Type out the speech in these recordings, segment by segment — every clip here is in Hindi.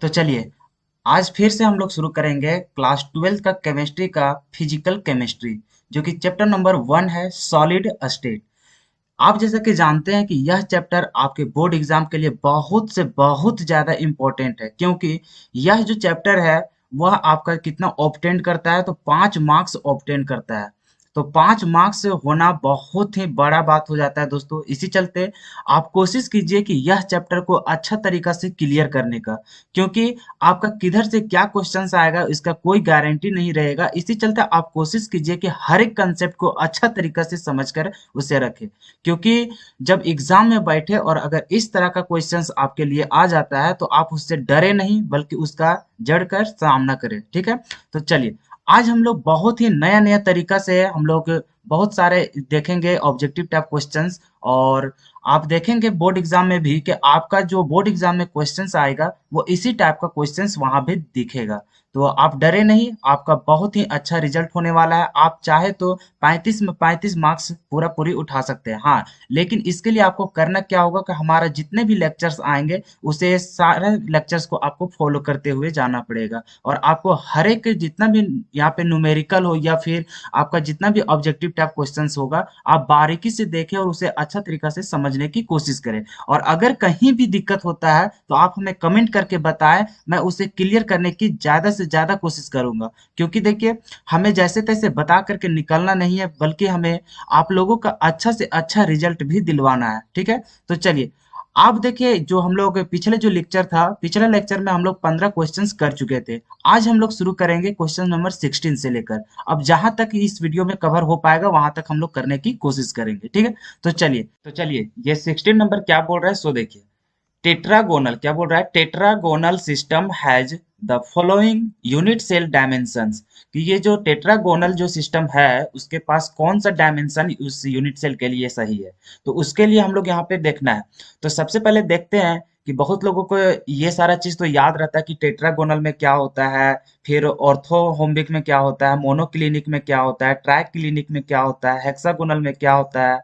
तो चलिए आज फिर से हम लोग शुरू करेंगे क्लास 12 का केमिस्ट्री का फिजिकल केमिस्ट्री जो कि चैप्टर नंबर 1 है सॉलिड स्टेट। आप जैसा कि जानते हैं कि यह चैप्टर आपके बोर्ड एग्जाम के लिए बहुत से बहुत ज्यादा इम्पोर्टेंट है, क्योंकि यह जो चैप्टर है वह आपका कितना ऑब्टेन करता है, तो 5 मार्क्स ऑब्टेन करता है। तो 5 मार्क्स से होना बहुत ही बड़ा बात हो जाता है दोस्तों। इसी चलते आप कोशिश कीजिए कि यह चैप्टर को अच्छा तरीका से क्लियर करने का, क्योंकि आपका किधर से क्या क्वेश्चंस आएगा इसका कोई गारंटी नहीं रहेगा। इसी चलते आप कोशिश कीजिए कि हर एक कंसेप्ट को अच्छा तरीका से समझकर उसे रखें, क्योंकि जब एग्जाम में बैठे और अगर इस तरह का क्वेश्चंस आपके लिए आ जाता है तो आप उससे डरे नहीं बल्कि उसका जड़ कर सामना करें। ठीक है, तो चलिए आज हम लोग बहुत ही नया नया तरीका से हम लोग बहुत सारे देखेंगे ऑब्जेक्टिव टाइप क्वेश्चंस। और आप देखेंगे बोर्ड एग्जाम में भी कि आपका जो बोर्ड एग्जाम में क्वेश्चंस आएगा वो इसी टाइप का क्वेश्चंस वहां भी दिखेगा। तो आप डरे नहीं, आपका बहुत ही अच्छा रिजल्ट होने वाला है। आप चाहे तो 35 में 35 मार्क्स पूरा पूरी उठा सकते हैं। हाँ, लेकिन इसके लिए आपको करना क्या होगा कि हमारा जितने भी लेक्चर्स आएंगे उसे सारे लेक्चर्स को आपको फॉलो करते हुए जाना पड़ेगा। और आपको हर एक जितना भी यहाँ पे न्यूमेरिकल हो या फिर आपका जितना भी ऑब्जेक्टिव टाइप क्वेश्चंस होगा आप बारीकी से देखें और उसे अच्छा तरीका से समझने की कोशिश करें। और अगर कहीं भी दिक्कत होता है तो आप हमें कमेंट करके बताएं, मैं उसे क्लियर करने की ज्यादा से ज्यादा कोशिश करूंगा। क्योंकि देखिए हमें जैसे तैसे बता करके निकलना नहीं है, बल्कि हमें आप लोगों का अच्छा से अच्छा रिजल्ट भी दिलवाना है। ठीक है, तो चलिए आप देखिए जो हम लोग पिछले जो लेक्चर था, पिछले लेक्चर में हम लोग 15 क्वेश्चंस कर चुके थे। आज हम लोग शुरू करेंगे क्वेश्चन नंबर 16 से लेकर अब जहां तक इस वीडियो में कवर हो पाएगा वहां तक हम लोग करने की कोशिश करेंगे। ठीक है, तो चलिए ये 16 नंबर क्या बोल रहा है सो देखिए। टेट्रागोनल क्या बोल रहा है, tetragonal system has the following unit cell dimensions. कि ये जो टेट्रागोनल जो सिस्टम है उसके पास कौन सा डायमेंशन उस यूनिट सेल के लिए सही है, तो उसके लिए हम लोग यहाँ पे देखना है। तो सबसे पहले देखते हैं कि बहुत लोगों को ये सारा चीज तो याद रहता है कि टेट्रागोनल में क्या होता है, फिर ऑर्थोहोम्बिक में क्या होता है, मोनोक्लिनिक में क्या होता है, ट्राइक्लिनिक में क्या होता है, हेक्सागोनल में क्या होता है।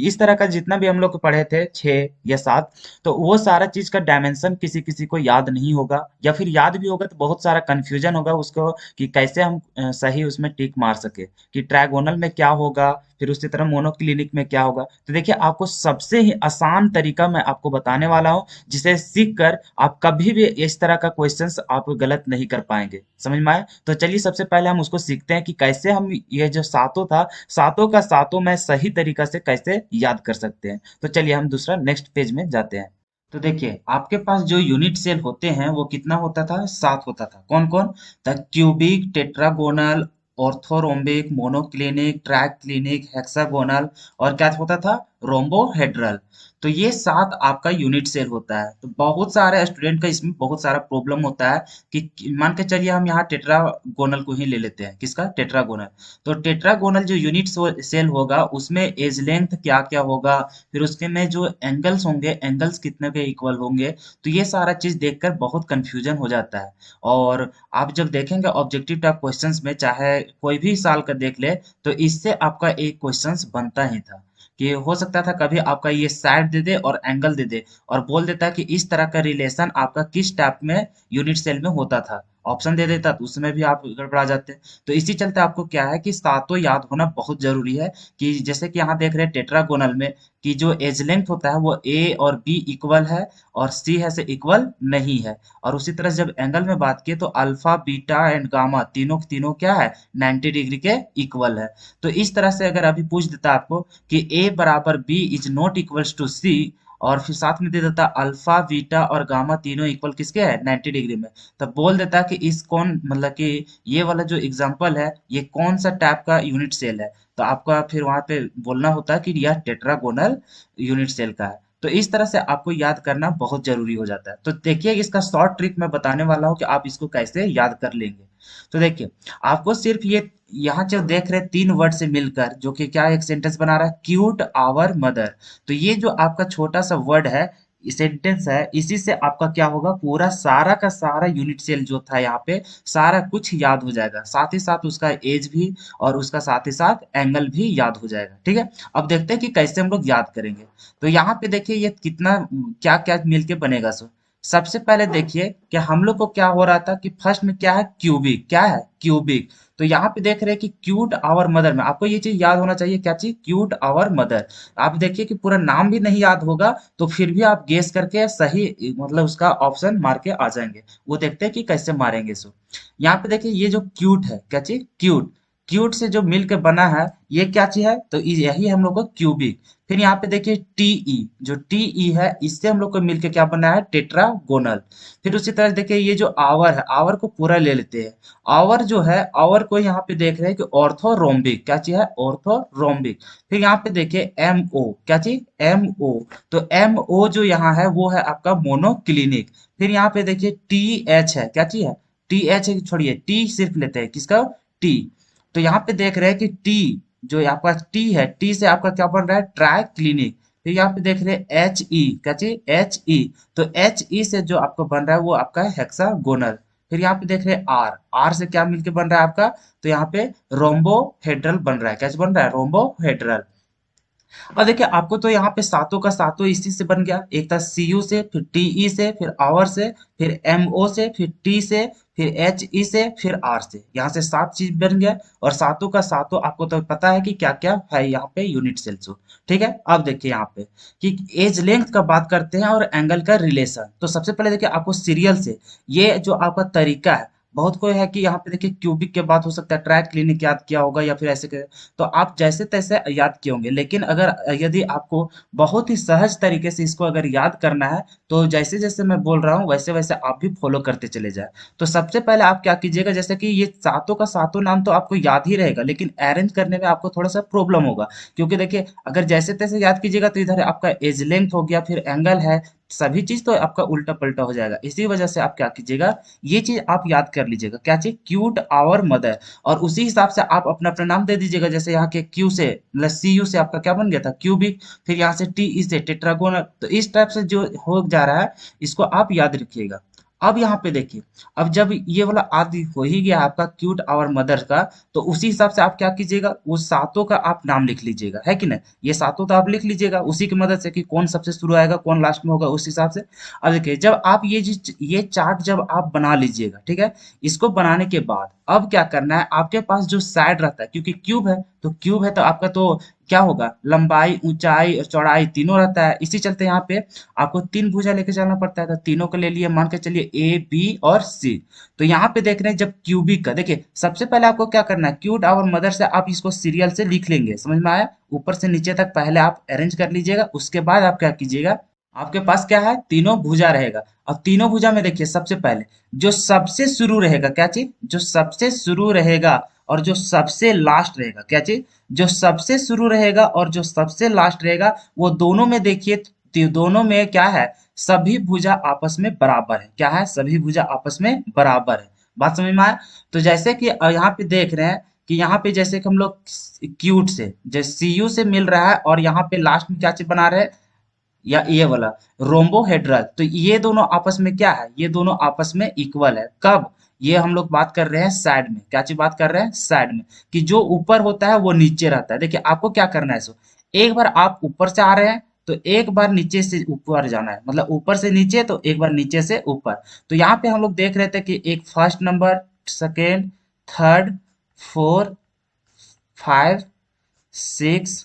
इस तरह का जितना भी हम लोग पढ़े थे 6 या 7, तो वो सारा चीज का डायमेंशन किसी किसी को याद नहीं होगा, या फिर याद भी होगा तो बहुत सारा कंफ्यूजन होगा उसको कि कैसे हम सही उसमें टिक मार सके कि ट्रायगोनल में क्या होगा, फिर उसी तरह मोनोक्लिनिक में क्या होगा। तो देखिए आपको सबसे ही आसान तरीका मैं आपको बताने वाला हूँ जिसे सीख कर आप कभी भी इस तरह का क्वेश्चंस आप गलत नहीं कर पाएंगे। समझ में आया? तो चलिए सबसे पहले हम उसको सीखते हैं कि कैसे हम ये जो सातों था, सातों का सातों में सही तरीका से कैसे याद कर सकते हैं। तो चलिए हम दूसरा नेक्स्ट पेज में जाते हैं। तो देखिए आपके पास जो यूनिट सेल होते हैं वो कितना होता था, 7 होता था। कौन कौन? The cubic, tetragonal, orthorhombic, monoclinic, triclinic, hexagonal और क्या होता था, रोम्बोहेड्रल। तो ये 7 आपका यूनिट सेल होता है। तो बहुत सारे स्टूडेंट का इसमें बहुत सारा प्रॉब्लम होता है कि मान के चलिए हम यहाँ टेट्रागोनल को ही ले लेते हैं। किसका? टेट्रागोनल। तो टेट्रागोनल जो यूनिट सेल होगा उसमें एज लेंथ क्या क्या होगा, फिर उसके में जो एंगल्स होंगे, एंगल्स कितने के इक्वल होंगे, तो ये सारा चीज देखकर बहुत कंफ्यूजन हो जाता है। और आप जब देखेंगे ऑब्जेक्टिव टाइप क्वेश्चंस में, चाहे कोई भी साल का देख ले, तो इससे आपका एक क्वेश्चंस बनता ही था कि हो सकता था कभी आपका ये साइड दे दे और एंगल दे दे और बोल देता कि इस तरह का रिलेशन आपका किस टाइप में यूनिट सेल में होता था, ऑप्शन दे देता तो उसमें भी आप गड़बड़ा जाते। तो इसी चलते आपको क्या है कि सातों याद होना बहुत जरूरी है। कि जैसे कि यहाँ देख रहे हैं टेट्रागोनल में कि जो एज लेंथ होता है वो ए और बी इक्वल है और सी है से इक्वल नहीं है। और उसी तरह जब एंगल में बात की तो अल्फा, बीटा एंड गामा तीनों तीनों क्या है, 90 डिग्री के इक्वल है। तो इस तरह से अगर अभी पूछ देता आपको कि ए बराबर b is not equals to c, और फिर साथ में दे देता अल्फा, बीटा और गामा तीनों इक्वल किसके है, 90 डिग्री में, तब बोल देता कि इस कौन मतलब कि ये वाला जो एग्जांपल है ये कौन सा टाइप का यूनिट सेल है। तो आपका फिर वहां पे बोलना होता है कि यह टेट्रागोनल यूनिट सेल का है। तो इस तरह से आपको याद करना बहुत जरूरी हो जाता है। तो देखिए इसका शॉर्ट ट्रिक मैं बताने वाला हूँ कि आप इसको कैसे याद कर लेंगे। तो देखिए आपको सिर्फ ये यहाँ जो देख रहे हैं 3 वर्ड से मिलकर जो कि क्या एक सेंटेंस बना रहा है, क्यूट आवर मदर। तो ये जो आपका छोटा सा वर्ड है, सेंटेंस है, इसी से आपका क्या होगा, पूरा सारा का सारा यूनिट सेल जो था यहाँ पे सारा कुछ याद हो जाएगा, साथ ही साथ उसका एज भी और उसका साथ ही साथ एंगल भी याद हो जाएगा। ठीक है, अब देखते हैं कि कैसे हम लोग याद करेंगे। तो यहाँ पे देखिए ये कितना क्या क्या मिलके बनेगा। सो सबसे पहले देखिए कि हम लोग को क्या हो रहा था कि फर्स्ट में क्या है, क्यूबिक, क्या है क्यूबिक। तो यहाँ पे देख रहे हैं कि क्यूट आवर मदर में आपको ये चीज याद होना चाहिए, क्या चीज, क्यूट आवर मदर। आप देखिए कि पूरा नाम भी नहीं याद होगा तो फिर भी आप गेस करके सही मतलब उसका ऑप्शन मार के आ जाएंगे। वो देखते हैं कि कैसे मारेंगे इसको। यहाँ पे देखिए ये जो क्यूट है, क्या चीज, क्यूट, क्यूट से जो मिल के बना है ये क्या चीज है, तो यही हम लोग को क्यूबिक। फिर यहाँ पे देखिए टीई, जो टीई है इससे हम लोग को मिलके क्या बना है, टेट्रागोनल। फिर उसी तरह देखिए ये जो आवर है, आवर को पूरा ले लेते हैं। आवर जो है, आवर को यहाँ पे देख रहे हैं कि ऑर्थोरोम्बिक, क्या चीज है, ऑर्थोरोम्बिक। फिर यहाँ पे देखिए एम ओ, क्या चीज, एम ओ। तो एम ओ जो यहाँ है वो है आपका मोनोक्लिनिक। फिर यहाँ पे देखिए टी एच है, क्या चीज है, टी एच छोड़िए, टी सिर्फ लेते हैं, किसका, टी। तो यहाँ पे देख रहे हैं कि टी, जो आपका टी है, टी से आपका क्या बन रहा है, ट्राई क्लिनिक। फिर यहाँ पे देख रहे हैं एच ई, क्या चीज, एच ई। तो एच ई से जो आपको बन रहा है वो आपका है हेक्सागोनल। फिर यहाँ पे देख रहे हैं आर, आर से क्या मिलके बन रहा है आपका, तो यहाँ पे रोम्बोहेड्रल बन रहा है, क्या बन रहा है, रोम्बोहेड्रल। और देखिए आपको तो यहाँ पे सातों का सातों इसी से बन गया, एक था सी यू से, फिर टी ई से, फिर आवर से, फिर एम ओ से, फिर टी से, फिर एच ई से, फिर आर से। यहाँ से सात चीज बन गया और सातों का सातों आपको तो पता है कि क्या क्या है यहाँ पे यूनिट सेल्स। ठीक है, अब देखिए यहाँ पे कि एज लेंथ का बात करते हैं और एंगल का रिलेशन। तो सबसे पहले देखिए आपको सीरियल से ये जो आपका तरीका है, बहुत कोई है कि यहाँ पे देखिए क्यूबिक के बाद हो सकता है ट्रैक क्लिनिक याद किया होगा या फिर ऐसे तो आप जैसे तैसे याद किए होंगे। लेकिन अगर यदि आपको बहुत ही सहज तरीके से इसको अगर याद करना है तो जैसे जैसे मैं बोल रहा हूँ वैसे वैसे आप भी फॉलो करते चले जाए। तो सबसे पहले आप क्या कीजिएगा, जैसे कि ये सातों का सातों नाम तो आपको याद ही रहेगा लेकिन अरेंज करने में आपको थोड़ा सा प्रॉब्लम होगा। क्योंकि देखिए अगर जैसे तैसे याद कीजिएगा तो इधर आपका एज लेंथ हो गया, फिर एंगल है, सभी चीज तो आपका उल्टा पलटा हो जाएगा। इसी वजह से आप क्या कीजिएगा, ये चीज आप याद कर लीजिएगा, क्या चीज, क्यूट आवर मदर। और उसी हिसाब से आप अपना अपना नाम दे दीजिएगा। जैसे यहाँ के क्यू से मतलब सी यू से आपका क्या बन गया था, क्यूबिक। फिर यहाँ से टी ई से टेट्रागोनल। तो इस टाइप से जो हो जा रहा है इसको आप याद रखिएगा। अब यहाँ पे देखिए, अब जब ये वाला आदि हो ही गया आपका क्यूट आवर मदर का, तो उसी हिसाब से आप क्या कीजिएगा, वो सातों का आप नाम लिख लीजिएगा, है कि नहीं। ये सातों तो आप लिख लीजिएगा उसी की मदद से कि कौन सबसे शुरू आएगा कौन लास्ट में होगा, उस हिसाब से। अब देखिए जब आप ये चार्ट जब आप बना लीजिएगा, ठीक है, इसको बनाने के बाद अब क्या करना है, आपके पास जो साइड रहता है, क्योंकि क्यूब है तो क्यूब है तो आपका तो क्या होगा, लंबाई ऊंचाई और चौड़ाई तीनों रहता है। इसी चलते यहाँ पे आपको तीन भुजा लेके चलना पड़ता है। तो तीनों को ले लिए, मान के चलिए ए बी और सी। तो यहाँ पे देख रहे हैं जब क्यूबिक का, देखिए सबसे पहले आपको क्या करना है, क्यूट आवर मदर से आप इसको सीरियल से लिख लेंगे, समझ में आया। ऊपर से नीचे तक पहले आप अरेंज कर लीजिएगा, उसके बाद आप क्या कीजिएगा, आपके पास क्या है, तीनों भुजा रहेगा। अब तीनों भुजा में देखिए सबसे पहले जो सबसे शुरू रहेगा, क्या चीज, जो सबसे शुरू रहेगा और जो सबसे लास्ट रहेगा, क्या चीज, जो सबसे शुरू रहेगा और जो सबसे लास्ट रहेगा, वो दोनों में देखिए, दोनों में क्या है, सभी भुजा आपस में बराबर है, क्या है, सभी भुजा आपस में बराबर है। बात समझ में आया। तो जैसे कि यहाँ पे देख रहे हैं कि यहाँ पे जैसे कि हम लोग क्यूट से जैसे सी यू से मिल रहा है और यहाँ पे लास्ट में क्या चीज बना रहे हैं, या ये वाला रोम्बोहेड्रल। तो ये दोनों आपस में क्या है, ये दोनों आपस में इक्वल है। कब, ये हम लोग बात कर रहे हैं साइड में, क्या चीज बात कर रहे हैं, साइड में, कि जो ऊपर होता है वो नीचे रहता है। देखिए आपको क्या करना है, सो एक बार आप ऊपर से आ रहे हैं तो एक बार नीचे से ऊपर जाना है, मतलब ऊपर से नीचे तो एक बार नीचे से ऊपर। तो यहाँ पे हम लोग देख रहे थे कि एक first number, second, third, four, five, six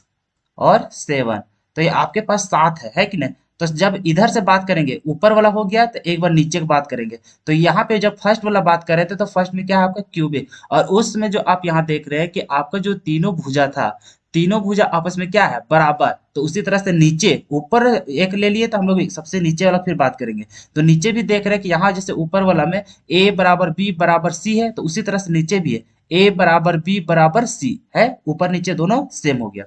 और सेवन। तो ये आपके पास सात है कि नहीं। तो जब इधर से बात करेंगे ऊपर वाला हो गया तो एक बार नीचे की बात करेंगे। तो यहाँ पे जब फर्स्ट वाला बात कर रहे थे तो फर्स्ट में क्या है आपका क्यूबिक, और उसमें जो आप यहाँ देख रहे हैं कि आपका जो तीनों भुजा था, तीनों भुजा आपस में क्या है, बराबर। तो उसी तरह से नीचे ऊपर एक ले लिए तो हम लोग सबसे नीचे वाला फिर बात करेंगे। तो नीचे भी देख रहे हैं कि यहाँ जैसे ऊपर वाला में ए बराबर बी बराबर सी है, तो उसी तरह से नीचे भी है ए बराबर बी बराबर सी है, ऊपर नीचे दोनों सेम हो गया।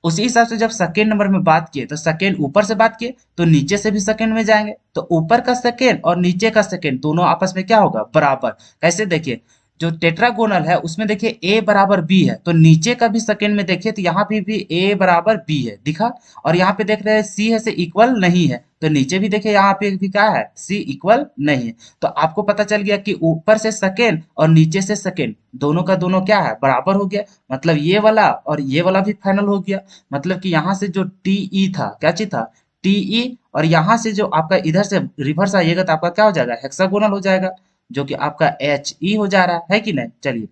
उसी हिसाब से जब सेकेंड नंबर में बात किए तो सेकेंड ऊपर से बात किए तो नीचे से भी सेकेंड में जाएंगे, तो ऊपर का सेकेंड और नीचे का सेकेंड दोनों आपस में क्या होगा, बराबर। कैसे, देखिए जो टेट्रागोनल है उसमें देखिए ए बराबर बी है, तो नीचे का भी सेकेंड में देखिए तो यहाँ भी ए बराबर बी है, दिखा। और यहाँ पे देख रहे हैं सी है से इक्वल नहीं है, तो नीचे भी देखिए यहाँ पे भी क्या है, सी इक्वल नहीं है। तो आपको पता चल गया कि ऊपर से सेकेंड और नीचे से सेकेंड दोनों का दोनों क्या है, बराबर हो गया। मतलब ये वाला और ये वाला भी फाइनल हो गया। मतलब कि यहाँ से जो टी ई था, क्या चीज था, टीई, और यहाँ से जो आपका इधर से रिवर्स आइएगा तो आपका क्या हो जाएगा, हेक्सागोनल हो जाएगा, जो कि आपका एच ई हो जा रहा है कि नहीं। चलिए,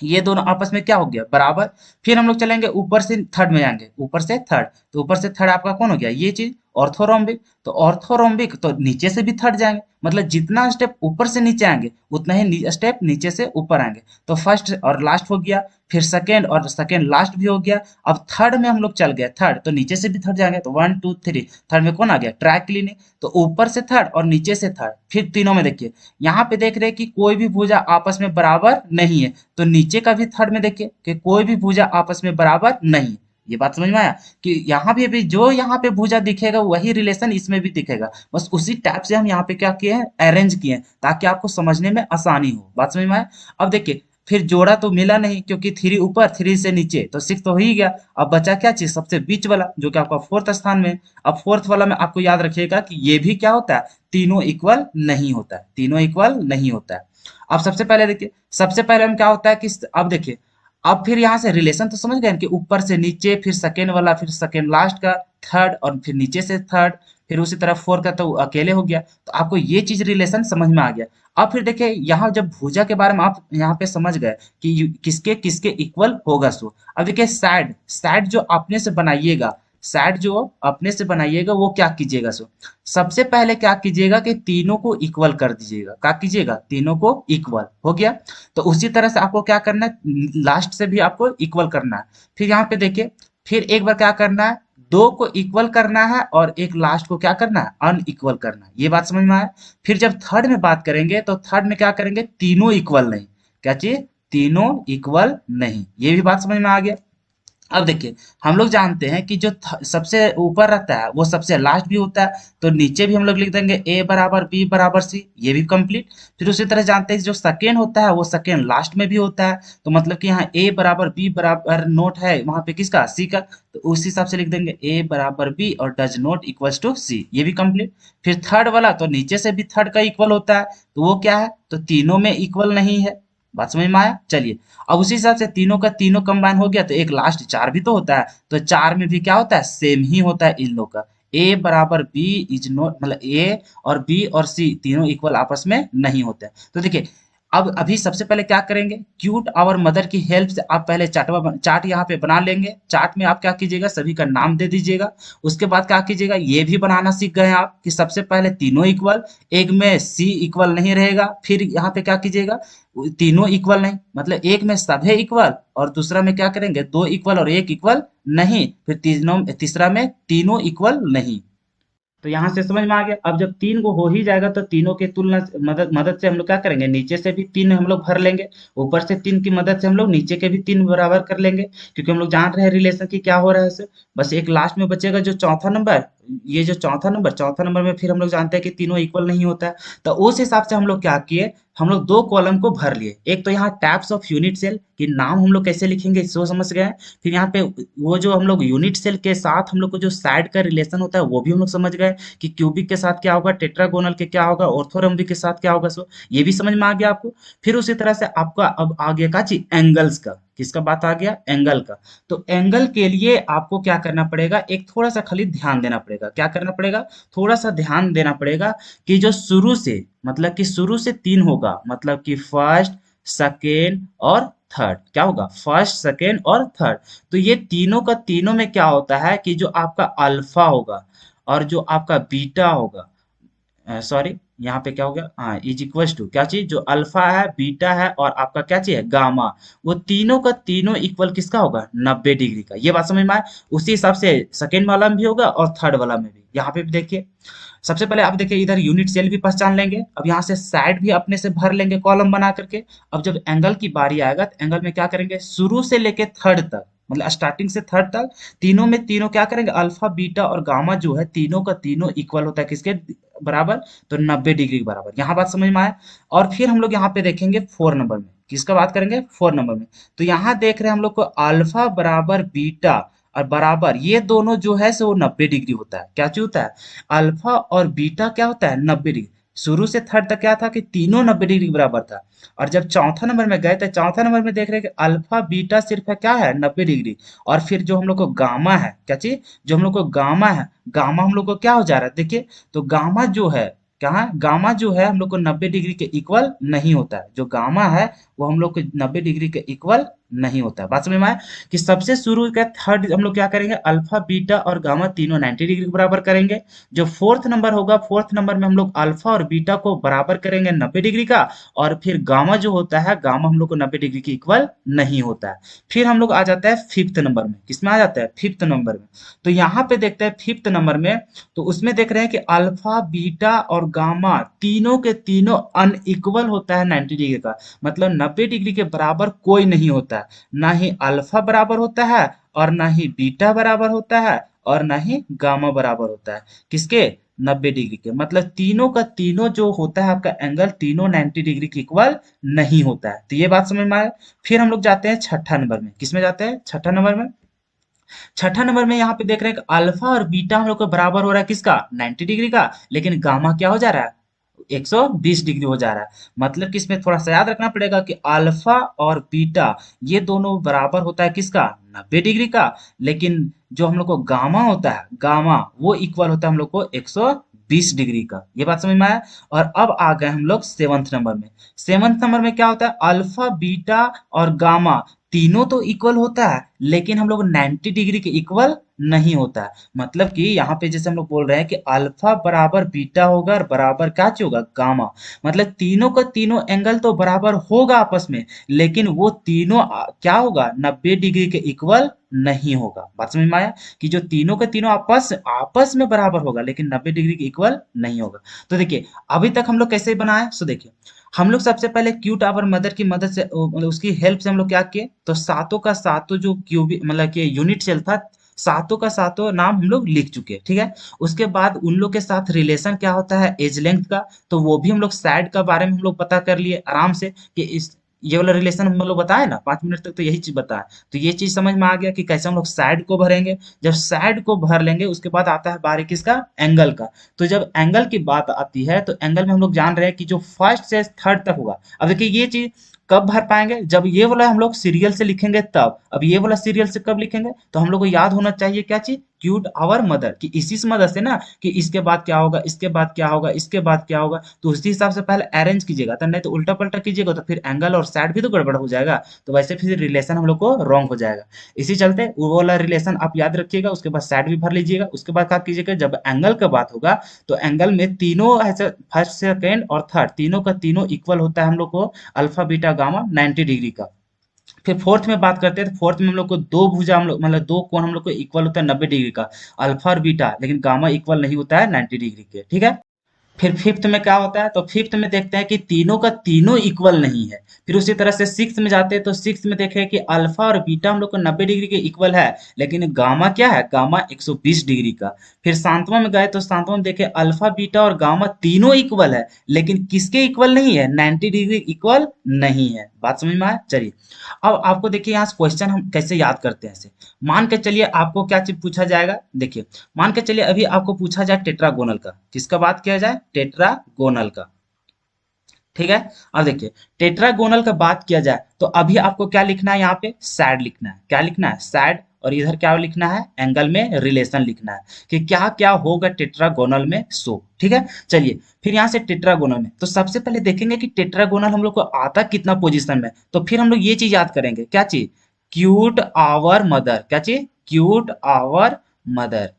ये दोनों आपस में क्या हो गया, बराबर। फिर हम लोग चलेंगे ऊपर से थर्ड में जाएंगे, ऊपर से थर्ड, तो ऊपर से थर्ड आपका कौन हो गया, ये चीज ऑर्थोरोम्बिक। तो ऑर्थोरोम्बिक तो नीचे से भी थर्ड जाएंगे, मतलब जितना स्टेप ऊपर से नीचे आएंगे उतना ही स्टेप नीचे से ऊपर आएंगे। तो फर्स्ट और लास्ट हो गया, फिर सेकेंड और सेकेंड लास्ट भी हो गया। अब थर्ड में हम लोग चल गए, थर्ड तो नीचे से भी थर्ड जाएंगे, तो 1 2 3, थर्ड में कौन आ गया, ट्राइक्लिनी। तो ऊपर से थर्ड और नीचे से थर्ड, फिर तीनों में देखिए, यहाँ पे देख रहे हैं कि कोई भी भुजा आपस में बराबर नहीं है, तो नीचे का भी थर्ड में देखिए कि कोई भी भुजा आपस में बराबर नहीं है। ये बात समझ में आया कि यहाँ भी अभी जो यहाँ पे भुजा दिखेगा वही रिलेशन इसमें भी दिखेगा, बस उसी टाइप से हम यहाँ पे क्या किए हैं, अरेंज किए हैं, ताकि आपको समझने में आसानी हो। बात समझ में आया। अब देखिए, फिर जोड़ा तो मिला नहीं, क्योंकि थ्री ऊपर थ्री से नीचे, तो सिक्स तो हो ही गया। अब बचा क्या चीज, सबसे बीच वाला, जो कि आपका फोर्थ स्थान में। अब फोर्थ वाला में आपको याद रखिएगा कि ये भी क्या होता है, तीनों इक्वल नहीं होता है, तीनों इक्वल नहीं होता है। अब सबसे पहले देखिए, सबसे पहले हम क्या होता है कि अब देखिए, अब फिर यहाँ से रिलेशन तो समझ गए कि ऊपर से नीचे, फिर सेकेंड वाला, फिर सेकेंड लास्ट का थर्ड, और फिर नीचे से थर्ड, फिर उसी तरह फोर का तो अकेले हो गया। तो आपको ये चीज रिलेशन समझ में आ गया। अब फिर देखिए, यहाँ जब भुजा के बारे में आप यहाँ पे समझ गए कि किसके किसके इक्वल होगा सो। अब देखिए, साइड साइड जो अपने से बनाइएगा, साइड जो अपने से बनाइएगा वो क्या कीजिएगा सो, सबसे पहले क्या कीजिएगा कि तीनों को इक्वल कर दीजिएगा। क्या कीजिएगा, तीनों को इक्वल हो गया। तो उसी तरह से आपको क्या करना है, लास्ट से भी आपको इक्वल करना है। फिर यहाँ पे देखिए, फिर एक बार क्या करना है, दो को इक्वल करना है और एक लास्ट को क्या करना है, अनइक्वल करना है। ये बात समझ में आया। फिर जब थर्ड में बात करेंगे तो थर्ड में क्या करेंगे, तीनों इक्वल नहीं, क्या चाहिए, तीनों इक्वल नहीं। ये भी बात समझ में आ गया। अब देखिए, हम लोग जानते हैं कि जो सबसे ऊपर रहता है वो सबसे लास्ट भी होता है, तो नीचे भी हम लोग लिख देंगे ए बराबर बी बराबर सी, ये भी कंप्लीट। फिर उसी तरह जानते हैं कि जो सेकेंड होता है वो सेकेंड लास्ट में भी होता है, तो मतलब कि यहाँ ए बराबर बी बराबर नोट है वहां पे किसका, सी का, तो उस हिसाब से लिख देंगे ए बराबर बी और डज नॉट इक्वल्स टू सी, ये भी कंप्लीट। फिर थर्ड वाला तो नीचे से भी थर्ड का इक्वल होता है, तो वो क्या है, तो तीनों में इक्वल नहीं है। बात समझ में आया। चलिए, अब उसी हिसाब से तीनों का तीनों कंबाइन हो गया, तो एक लास्ट चार भी तो होता है, तो चार में भी क्या होता है, सेम ही होता है इन लोग का। ए बराबर बी इज नॉट, मतलब ए और बी और सी तीनों इक्वल आपस में नहीं होते हैं। तो देखिए, अब अभी सबसे पहले क्या करेंगे, क्यूट आवर मदर की हेल्प से आप पहले चार्ट यहाँ पे बना लेंगे। चार्ट में आप क्या कीजिएगा, सभी का नाम दे दीजिएगा। उसके बाद क्या कीजिएगा, ये भी बनाना सीख गए आप कि सबसे पहले तीनों इक्वल, एक में सी इक्वल नहीं रहेगा। फिर यहाँ पे क्या कीजिएगा, तीनों इक्वल नहीं, मतलब एक में सभी इक्वल और दूसरा में क्या करेंगे, दो इक्वल और एक इक्वल नहीं, फिर तीसरा में तीनों इक्वल नहीं। तो यहाँ से समझ में आ गया। अब जब तीन को हो ही जाएगा तो तीनों के तुलना मदद मदद से हम लोग क्या करेंगे, नीचे से भी तीन हम लोग भर लेंगे, ऊपर से तीन की मदद से हम लोग नीचे के भी तीन बराबर कर लेंगे, क्योंकि हम लोग जान रहे हैं रिलेशन की क्या हो रहा है इससे। बस एक लास्ट में बचेगा जो चौथा नंबर, ये जो चौथा नंबर में फिर हम लोग जानते हैं कि तीनों इक्वल नहीं होता है। तो उस हिसाब से हम लोग क्या किए, हम लोग दो कॉलम को भर लिए। एक तो यहाँ टाइप्स ऑफ यूनिट सेल कि नाम हम लोग कैसे लिखेंगे इसको समझ गए। फिर यहाँ पे वो जो हम लोग यूनिट सेल के साथ हम लोग को जो साइड का रिलेशन होता है वो भी हम लोग समझ गए कि क्यूबिक के साथ क्या होगा, टेट्रागोनल के क्या होगा, ऑर्थोरोम्बिक के साथ क्या होगा। सो ये भी समझ में आ गया आपको। फिर उसी तरह से आपका अब आ गया का चीज, एंगल्स का। किसका बात आ गया, एंगल का। तो एंगल के लिए आपको क्या करना पड़ेगा, एक थोड़ा सा खाली ध्यान देना पड़ेगा। क्या करना पड़ेगा, थोड़ा सा ध्यान देना पड़ेगा कि जो शुरू से, मतलब कि शुरू से तीन होगा, मतलब कि फर्स्ट सेकेंड और थर्ड, क्या होगा, फर्स्ट सेकेंड और थर्ड। तो ये तीनों का तीनों में क्या होता है कि जो आपका अल्फा होगा और जो आपका बीटा होगा, सॉरी यहाँ पे क्या हो गया, हाँ, इज इक्वल्स टू क्या चीज, जो अल्फा है, बीटा है और आपका क्या चीज है, गामा, वो तीनों का तीनों इक्वल किसका होगा, 90 डिग्री का। ये बात समझ में आए। उसी हिसाब से सेकेंड वाला में भी होगा और थर्ड वाला में भी। यहाँ पे भी देखिए, सबसे पहले आप देखिए इधर यूनिट सेल भी पहचान लेंगे। अब यहाँ से साइड भी अपने से भर लेंगे कॉलम बना करके। अब जब एंगल की बारी आएगा तो एंगल में क्या करेंगे, शुरू से लेके थर्ड तक, मतलब स्टार्टिंग से थर्ड तक, तीनों में तीनों क्या करेंगे, अल्फा बीटा और गामा जो है तीनों का तीनों इक्वल होता है किसके बराबर, तो 90 डिग्री के बराबर। यहाँ बात समझ में आया। और फिर हम लोग यहाँ पे देखेंगे 4 नंबर में, किसका बात करेंगे, 4 नंबर में। तो यहाँ देख रहे हैं हम लोग को अल्फा बराबर बीटा और बराबर, ये दोनों जो है सो 90 डिग्री होता है। क्या चीज होता है, अल्फा और बीटा क्या होता है, 90 डिग्री। शुरू से थर्ड तक क्या था कि तीनों 90 डिग्री के बराबर था। और जब चौथा नंबर में गए तो चौथा नंबर में देख रहे हैं कि अल्फा बीटा सिर्फ है क्या है 90 डिग्री। और फिर जो हम लोग को गामा है क्या चीज, जो हम लोग को गामा है, गामा हम लोग को क्या हो जा रहा है देखिए, तो गामा जो है क्या है, गामा जो है हम लोग को 90 डिग्री के इक्वल नहीं होता है। जो गामा है वो हम लोग को 90 डिग्री के इक्वल नहीं होता है। बात समझ में आया कि सबसे शुरू का थर्ड हम लोग क्या करेंगे, अल्फा बीटा और गामा तीनों 90 डिग्री के बराबर करेंगे। जो फोर्थ नंबर होगा, फोर्थ नंबर में हम लोग अल्फा और बीटा को बराबर करेंगे 90 डिग्री का। और फिर गामा जो होता है, गामा हम लोग को 90 डिग्री के इक्वल नहीं होता है। फिर हम लोग आ जाता है फिफ्थ नंबर में, किसमें आ जाता है फिफ्थ नंबर में। तो यहाँ पे देखते हैं फिफ्थ नंबर में, तो उसमें देख रहे हैं कि अल्फा बीटा और गामा तीनों के तीनों अनइक्वल होता है 90 डिग्री का। मतलब 90 डिग्री के बराबर कोई नहीं होता है। ना ही अल्फा बराबर होता है, और ना ही बीटा बराबर होता है, और ना ही गामा बराबर होता है किसके, 90 डिग्री के। मतलब तीनों का तीनों जो होता है आपका एंगल, तीनों 90 डिग्री के इक्वल नहीं होता है। तो ये बात समझ में आया। फिर हम लोग जाते हैं छठा नंबर में, किसमें जाते हैं छठा नंबर में। छठा नंबर में यहाँ पे देख रहे हैं कि अल्फा और बीटा हम लोग को बराबर हो रहा है किसका, 90 डिग्री का। लेकिन गामा क्या हो जा रहा है, 120 डिग्री हो जा रहा है। मतलब कि इसमें थोड़ा सा याद रखना पड़ेगा कि अल्फा और बीटा ये दोनों बराबर होता है किसका, 90 डिग्री का। लेकिन जो हम लोग को गामा होता है, गामा वो इक्वल होता है हम लोग को 120 डिग्री का। ये बात समझ में आया। और अब आ गए हम लोग सेवंथ नंबर में। सेवंथ नंबर में क्या होता है, अल्फा बीटा और गामा तीनों तो इक्वल होता है, लेकिन हम लोग 90 डिग्री के इक्वल नहीं होता है। मतलब कि यहाँ पे जैसे हम लोग बोल रहे हैं कि अल्फा बराबर बीटा होगा और बराबर क्या चीज होगा, गामा। मतलब तीनों का तीनों एंगल तो बराबर होगा आपस में, लेकिन वो तीनों क्या होगा, 90 डिग्री के इक्वल नहीं होगा। बात समझ में आया कि जो तीनों के तीनों आपस आपस में बराबर होगा, लेकिन 90 डिग्री के इक्वल नहीं होगा। तो देखिए अभी तक हम लोग कैसे बनाए, सो देखिए हम लोग सबसे पहले क्यूट आवर मदर की मदद से मतलब उसकी हेल्प से हम लोग क्या किए, तो सातों का सातों जो क्यूबिक मतलब कि यूनिट सेल था, सातों का सातों नाम हम लोग लिख चुके हैं, ठीक है। उसके बाद उन लोग के साथ रिलेशन क्या होता है एज लेंथ का, तो वो भी हम लोग सैड का बारे में हम लोग पता कर लिए आराम से कि इस ये वाला रिलेशन हम लोग बताए ना 5 मिनट तक, तो यही चीज बताया। तो ये चीज समझ में आ गया कि कैसे हम लोग सैड को भरेंगे। जब सैड को भर लेंगे उसके बाद आता है बारी किसका, एंगल का। तो जब एंगल की बात आती है तो एंगल में हम लोग जान रहे हैं कि जो फर्स्ट से थर्ड तक होगा। अब देखिए ये चीज कब भर पाएंगे, जब ये वाला हम लोग सीरियल से लिखेंगे तब। अब ये वाला सीरियल से कब लिखेंगे, तो हम लोग को याद होना चाहिए क्या चीज, क्यूट आवर मदर, कि इसी से मदद से ना कि इसके बाद क्या होगा, इसके बाद क्या होगा, इसके बाद क्या होगा। तो उसी हिसाब से पहले अरेंज कीजिएगा, तो नहीं तो उल्टा पलटा कीजिएगा तो फिर एंगल और साइड भी तो गड़बड़ हो जाएगा। तो वैसे फिर रिलेशन हम लोग को रॉन्ग हो जाएगा। इसी चलते वो वाला रिलेशन आप याद रखिएगा, उसके बाद साइड भी भर लीजिएगा। उसके बाद क्या कीजिएगा, जब एंगल का बात होगा तो एंगल में तीनों ऐसे फर्स्ट सेकेंड और थर्ड तीनों का तीनों इक्वल होता है हम लोग को अल्फा बीटा गामा 90 डिग्री का। फिर फोर्थ में बात करते हैं तो फोर्थ में हम लोग को दो भुजा हम लोग मतलब दो कोण हम लोग को इक्वल होता है 90 डिग्री का, अल्फा और बीटा। लेकिन गामा इक्वल नहीं होता है 90 डिग्री के, ठीक है। फिर फिफ्थ में क्या होता है, तो फिफ्थ में देखते हैं कि तीनों का तीनों इक्वल नहीं है। फिर उसी तरह से सिक्स में जाते हैं तो सिक्स में देखें कि अल्फा और बीटा हम लोग को 90 डिग्री के इक्वल है, लेकिन गामा क्या है, गामा 120 डिग्री का। फिर सातवां में गए तो सातवां में देखें अल्फा बीटा और गामा तीनों इक्वल है, लेकिन किसके इक्वल नहीं है, 90 डिग्री इक्वल नहीं है। बात समझ में आया। चलिए अब आपको देखिए यहाँ क्वेश्चन हम कैसे याद करते हैं ऐसे। मान के चलिए आपको क्या चीज पूछा जाएगा, देखिए मान के चलिए अभी आपको पूछा जाए टेट्रागोनल का, किसका बात किया जाए, टेट्रागोनल का, ठीक है। अब देखिए टेट्रागोनल का बात किया जाए तो अभी आपको क्या लिखना है, यहाँ पे सैड लिखना है, क्या लिखना है सैड। और इधर क्या लिखना है, एंगल में रिलेशन लिखना है कि क्या क्या होगा टेट्रागोनल में सो, ठीक है। चलिए फिर यहाँ से टेट्रागोनल में तो सबसे पहले देखेंगे कि टेट्रागोनल हम लोग को आता कितना पोजीशन में। तो फिर हम लोग ये चीज याद करेंगे, क्या चीज, क्यूट आवर मदर, क्या चीज, क्यूट आवर मदर।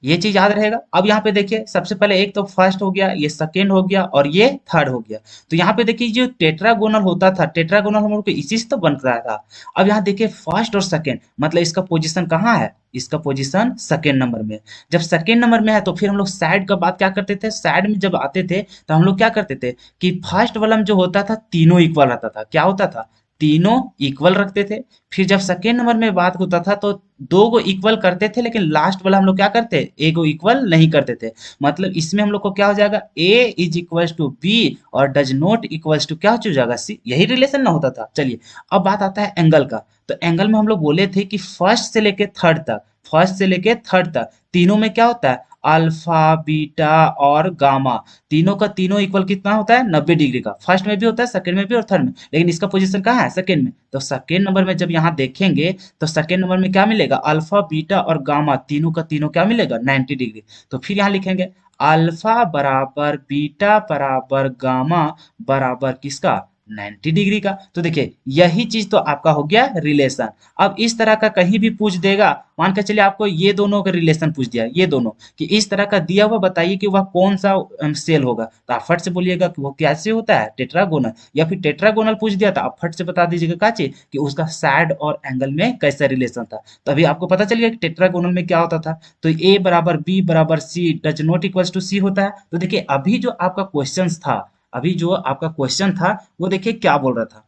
ये चीज याद रहेगा। अब यहाँ पे देखिए सबसे पहले एक तो फर्स्ट हो गया, ये सेकेंड हो गया और ये थर्ड हो गया। तो यहाँ पे देखिए जो टेट्रागोनल होता था, टेट्रागोनल हम लोग को इसी से तो बन रहा था। अब यहाँ देखिए फर्स्ट और सेकेंड मतलब इसका पोजीशन कहाँ है, इसका पोजीशन सेकेंड नंबर में। जब सेकेंड नंबर में है तो फिर हम लोग साइड का बात क्या करते थे, साइड में जब आते थे तो हम लोग क्या करते थे कि फर्स्ट वाला में जो होता था तीनों इक्वल रहता था, क्या होता था, तीनों इक्वल रखते थे। फिर जब सेकेंड नंबर में बात होता था तो दो को इक्वल करते थे, लेकिन लास्ट वाला हम लोग क्या करते, ए को इक्वल नहीं करते थे। मतलब इसमें हम लोग को क्या हो जाएगा, ए इज इक्वल टू बी और डज नॉट इक्वल टू क्या हो जाएगा सी, यही रिलेशन ना होता था। चलिए अब बात आता है एंगल का। तो एंगल में हम लोग बोले थे कि फर्स्ट से लेके थर्ड तक, फर्स्ट से लेके थर्ड तक तीनों में क्या होता है, अल्फा बीटा और गामा तीनों का तीनों इक्वल कितना होता है 90 डिग्री का। फर्स्ट में भी होता है, सेकंड में भी और थर्ड में, लेकिन इसका पोजीशन कहाँ है सेकंड में। तो सेकंड नंबर में जब यहाँ देखेंगे तो सेकंड नंबर में क्या मिलेगा, अल्फा बीटा और गामा तीनों का तीनों क्या मिलेगा 90 डिग्री। तो फिर यहाँ लिखेंगे अल्फा बराबर बीटा बराबर गामा बराबर किसका 90 डिग्री का। तो देखिए यही चीज तो आपका हो गया रिलेशन। अब इस तरह का कहीं भी पूछ देगा, मान के चलिए आपको ये दोनों का रिलेशन पूछ दिया, ये दोनों कि इस तरह का दिया हुआ बताइए कि वह कौन सा सेल होगा, तो आप फट से बोलिएगा कि वो कैसे होता है टेट्रागोनल। या फिर टेट्रागोनल पूछ दिया तो आप फट से बता दीजिएगा का चीज कि उसका साइड और एंगल में कैसा रिलेशन था। तो अभी आपको पता चल गया कि टेट्रागोनल में क्या होता था। तो ए बराबर बी बराबर सी डज नॉट इक्वल्स टू सी होता है। तो देखिए अभी जो आपका क्वेश्चन था, अभी जो आपका क्वेश्चन था वो देखिए क्या बोल रहा था,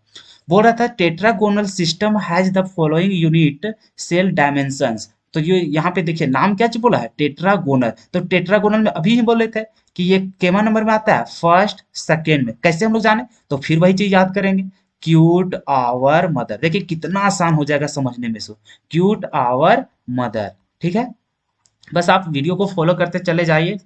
बोल रहा था tetragonal system has the following unit cell dimensions. तो ये यहाँ पे देखिए नाम क्या चीज बोला है टेट्रागोनल। तो टेट्रागोनल में अभी ही बोले थे कि ये केमा नंबर में आता है फर्स्ट सेकेंड में, कैसे हम लोग जाने, तो फिर वही चीज याद करेंगे, क्यूट आवर मदर। देखिए कितना आसान हो जाएगा समझने में, सो क्यूट आवर मदर। ठीक है, बस आप वीडियो को फॉलो करते चले जाइए,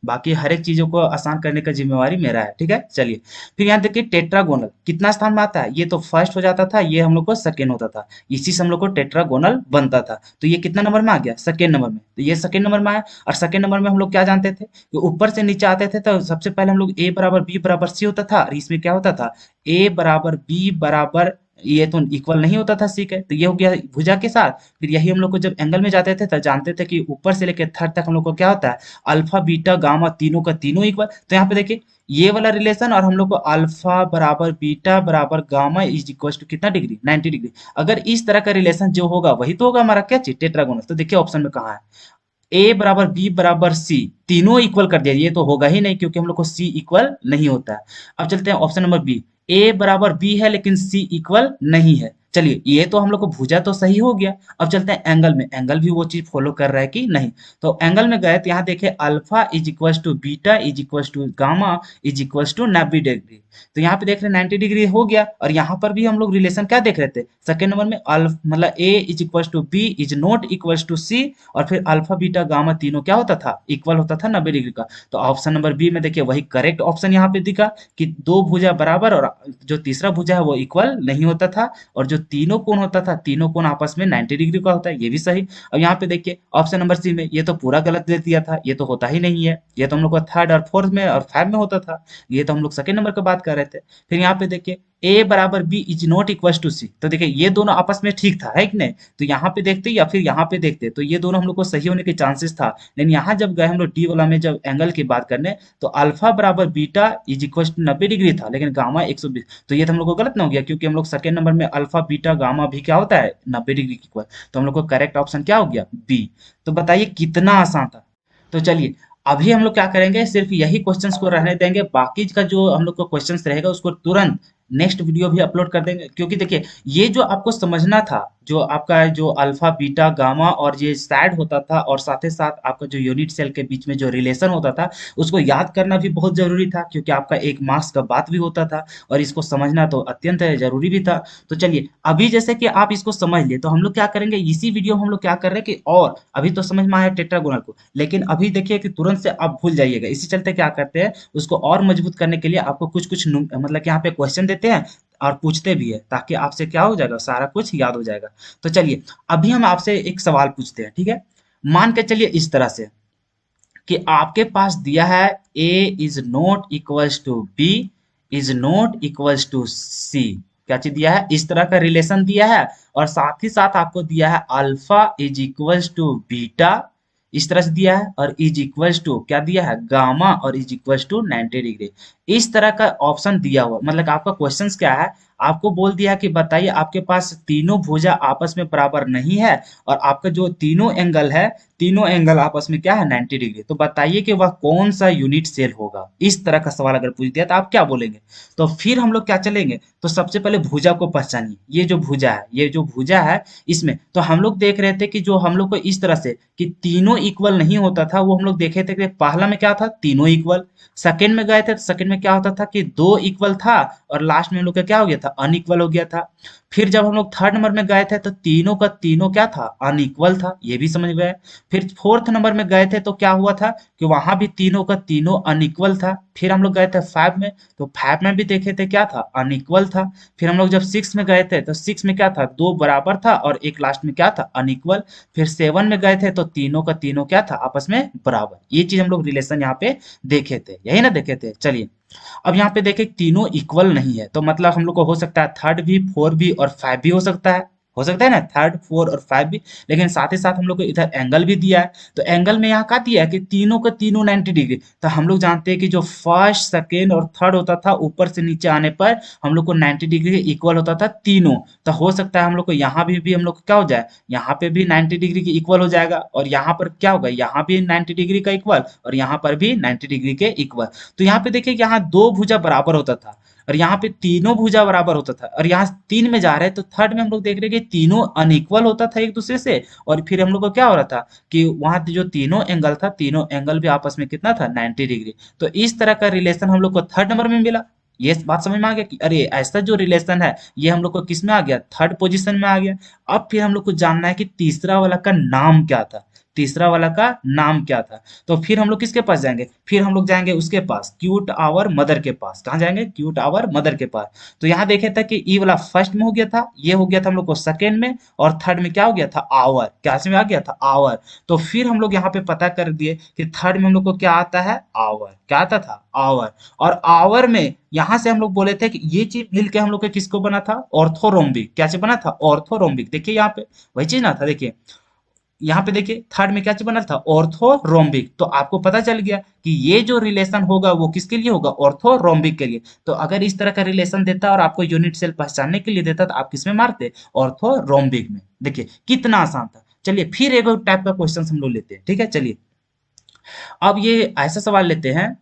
बाकी हर एक चीजों को आसान करने का जिम्मेवारी मेरा है। ठीक है, चलिए फिर यहाँ देखिए टेट्रागोनल कितना स्थान में आता है, ये तो फर्स्ट हो जाता था, ये हम लोग को सेकेंड होता था, इसी से हम लोग को टेट्रागोनल बनता था। तो ये कितना नंबर में आ गया सेकेंड नंबर में, तो ये सेकेंड नंबर में आया। और सेकेंड नंबर में हम लोग क्या जानते थे कि ऊपर से नीचे आते थे तो सबसे पहले हम लोग ए बराबर बी बराबर सी होता था, और इसमें क्या होता था ए बराबर बी बराबर, ये तो इक्वल नहीं होता था सी के, तो ये हो गया भुजा के साथ। फिर यही हम लोग को जब एंगल में जाते थे तो जानते थे कि ऊपर से लेकर थर्ड तक हम लोग को क्या होता है अल्फा बीटा गामा तीनों का तीनों इक्वल। तो यहाँ पे देखिए ये वाला रिलेशन, और हम लोग को अल्फा बराबर बीटा बराबर गामा इज इक्वल टू कितना डिग्री 90 डिग्री। अगर इस तरह का रिलेशन जो होगा वही तो होगा हमारा क्या चीज टेट्रागोनल। तो देखिए ऑप्शन में कहाँ है, ए बराबर बी बराबर सी तीनों इक्वल कर दिया, ये तो होगा ही नहीं क्योंकि हम लोग को सी इक्वल नहीं होता है। अब चलते हैं ऑप्शन नंबर बी, ए बराबर बी है लेकिन सी इक्वल नहीं है। चलिए ये तो हम लोग को भुजा तो सही हो गया। अब चलते हैं एंगल में, एंगल भी वो चीज फॉलो कर रहा है कि नहीं। तो एंगल में गए तो यहाँ देखिए alpha is equal to beta is equal to gamma is equal to 90 degree. तो यहाँ पे देख रहे हैं 90 डिग्री हो गया, और यहाँ पर भी हम लोग रिलेशन क्या देख रहे थे सेकेंड नंबर में अल्फ मतलब a is equal to b is not equal to c, और फिर अल्फा बीटा गामा तीनों क्या होता था इक्वल होता था 90 डिग्री का। तो ऑप्शन नंबर बी में देखिए वही करेक्ट ऑप्शन यहाँ पे दिखा कि दो भुजा बराबर और जो तीसरा भुजा है वो इक्वल नहीं होता था, और जो तीनों कोण होता था तीनों कोण आपस में 90 डिग्री का होता है, ये भी सही। अब यहाँ पे देखिए ऑप्शन नंबर सी में ये तो पूरा गलत दे दिया था, ये तो होता ही नहीं है, ये तो हम लोग को थर्ड और फोर्थ में और फाइव में होता था, ये तो हम लोग सेकेंड नंबर की बात कर रहे थे। फिर यहाँ पे देखिए ए बराबर b is not equal to c, तो देखिए ये दोनों आपस में ठीक था है कि नहीं। तो यहाँ पे देखते या फिर यहाँ पे देखते तो ये दोनों हम लोग को सही होने के चांसेस था, लेकिन यहाँ जब गए हम लोग डी वाला में जब एंगल की बात करने तो अल्फा बराबर beta is equal to 90 degree था, लेकिन गामा 120। तो ये तो हम लोग को गलत ना हो गया क्योंकि हम लोग सेकेंड नंबर में अल्फा बीटा गामा भी क्या होता है 90 डिग्री की इक्वल। तो हम लोग को करेक्ट ऑप्शन क्या हो गया बी। तो बताइए कितना आसान था। तो चलिए अभी हम लोग क्या करेंगे, सिर्फ यही क्वेश्चंस को रहने देंगे, बाकी का जो हम लोग को क्वेश्चंस रहेगा उसको तुरंत नेक्स्ट वीडियो भी अपलोड कर देंगे। क्योंकि देखिए ये जो आपको समझना था, जो आपका जो अल्फा बीटा गामा और ये साइड होता था, और साथ ही साथ आपका जो यूनिट सेल के बीच में जो रिलेशन होता था उसको याद करना भी बहुत जरूरी था, क्योंकि आपका एक मार्क्स का बात भी होता था, और इसको समझना तो अत्यंत जरूरी भी था। तो चलिए अभी जैसे कि आप इसको समझ लिए, तो हम लोग क्या करेंगे इसी वीडियो में हम लोग क्या कर रहे हैं कि, और अभी तो समझ में आया टेट्रागोनल को, लेकिन अभी देखिए कि तुरंत से आप भूल जाइएगा, इसी चलते क्या करते हैं उसको और मजबूत करने के लिए आपको कुछ कुछ मतलब कि यहाँ पे क्वेश्चन देते हैं और पूछते भी है, ताकि आपसे क्या हो जाएगा सारा कुछ याद हो जाएगा। तो चलिए अभी हम आपसे एक सवाल पूछते हैं, ठीक है। मान के चलिए इस तरह से कि आपके पास दिया है a is not equals to b is not equals to c, क्या चीज दिया है इस तरह का रिलेशन दिया है, और साथ ही साथ आपको दिया है alpha is equals to beta इस तरह से दिया है, और इज इक्वल्स टू क्या दिया है गामा और इज इक्वल्स टू 90 डिग्री। इस तरह का ऑप्शन दिया हुआ, मतलब आपका क्वेश्चन क्या है, आपको बोल दिया कि बताइए आपके पास तीनों भुजा आपस में बराबर नहीं है, और आपका जो तीनों एंगल है तीनों एंगल आपस में क्या है 90 डिग्री। तो बताइए कि वह कौन सा यूनिट सेल होगा। इस तरह का सवाल अगर पूछ दिया तो आप क्या बोलेंगे। तो फिर हम लोग क्या चलेंगे, तो सबसे पहले भुजा को पहचानिए। ये जो भुजा है, ये जो भुजा है इसमें तो हम लोग देख रहे थे कि जो हम लोग को इस तरह से कि तीनों इक्वल नहीं होता था, वो हम लोग देखे थे कि पहला में क्या था तीनों इक्वल, सेकंड में गए थे तो सेकंड में क्या होता था कि दो इक्वल था, और लास्ट में हम लोग का क्या हो गया था था, अनइक्वल हो गया था। फिर जब हम लोग थर्ड नंबर में गए थे तो तीनों का तीनों क्या था, अनइक्वल था, ये भी समझ गए। फिर फोर्थ नंबर में गए थे तो क्या हुआ था कि वहां भी तीनों का तीनों अनइक्वल था। फिर हम लोग गए थे फाइव में, तो फाइव में भी देखे थे क्या था, अनइक्वल था। फिर हम लोग जब सिक्स में गए थे तो सिक्स में क्या था, दो बराबर था और एक लास्ट में क्या था, अनइक्वल। फिर सेवन में गए थे तो तीनों का तीनों क्या था, आपस में बराबर। ये चीज हम लोग रिलेशन यहाँ पे देखे थे, यही ना देखे थे। चलिए अब यहाँ पे देखें तीनों इक्वल नहीं है, तो मतलब हम लोग को हो सकता है थर्ड भी, फोर भी और फाइव भी हो सकता है। हो सकता है ना, थर्ड फोर और फाइव भी। लेकिन साथ ही साथ हम लोग को इधर एंगल भी दिया है, तो एंगल में यहाँ क्या दिया है कि तीनों का तीनों 90 डिग्री। तो हम लोग जानते हैं कि जो फर्स्ट सेकेंड और थर्ड होता था, ऊपर से नीचे आने पर हम लोग को 90 डिग्री इक्वल होता था तीनों। तो हो सकता है हम लोग को यहाँ भी हम लोग को क्या हो जाए, यहाँ पे भी 90 डिग्री की इक्वल हो जाएगा, और यहाँ पर क्या होगा, यहाँ भी 90 डिग्री का इक्वल और यहाँ पर भी 90 डिग्री के इक्वल। तो यहाँ पे देखिए यहाँ दो भुजा बराबर होता था और यहाँ पे तीनों भुजा बराबर होता था, और यहाँ तीन में जा रहे हैं तो थर्ड में हम लोग देख रहे हैं कि तीनों अनइक्वल होता था एक दूसरे से। और फिर हम लोग को क्या हो रहा था कि वहां जो तीनों एंगल था, तीनों एंगल भी आपस में कितना था, 90 डिग्री। तो इस तरह का रिलेशन हम लोग को थर्ड नंबर में मिला। ये बात समझ में आ गया कि अरे ऐसा जो रिलेशन है ये हम लोग को किस में आ गया, थर्ड पोजीशन में आ गया। अब फिर हम लोग को जानना है कि तीसरा वाला का नाम क्या था, तीसरा वाला का नाम क्या था। तो फिर हम लोग किसके पास जाएंगे, फिर हम लोग जाएंगे उसके पास, क्यूट आवर मदर के पास। कहाँ जाएंगे, क्यूट आवर मदर के पास। तो यहाँ देखे था कि ई वाला फर्स्ट में हो गया था, ये हो गया था हम लोग को सेकेंड में, और थर्ड में क्या हो गया था, आवर। क्या में आ गया था, आवर। तो फिर हम लोग यहाँ पे पता कर दिए कि थर्ड में हम लोग को क्या आता है, आवर। क्या आता था, आवर। और आवर में यहाँ से हम लोग बोले थे कि ये चीज मिल के हम लोग के किसको बना था, ऑर्थोरोम्बिक। क्या चीज बना था, ऑर्थोरोम्बिक। देखिए यहाँ पे वही चीज ना था, देखिए यहाँ पे देखिए थर्ड में क्या चीज बना था, ऑर्थोरोम्बिक। तो आपको पता चल गया कि ये जो रिलेशन होगा वो किसके लिए होगा, ऑर्थोरोम्बिक के लिए। तो अगर इस तरह का रिलेशन देता और आपको यूनिट सेल पहचानने के लिए देता तो आप किसमें मारते, ऑर्थोरोम्बिक में। देखिए कितना आसान था। चलिए फिर एक टाइप का क्वेश्चन हम लोग लेते हैं, ठीक है। चलिए अब ये ऐसा सवाल लेते हैं,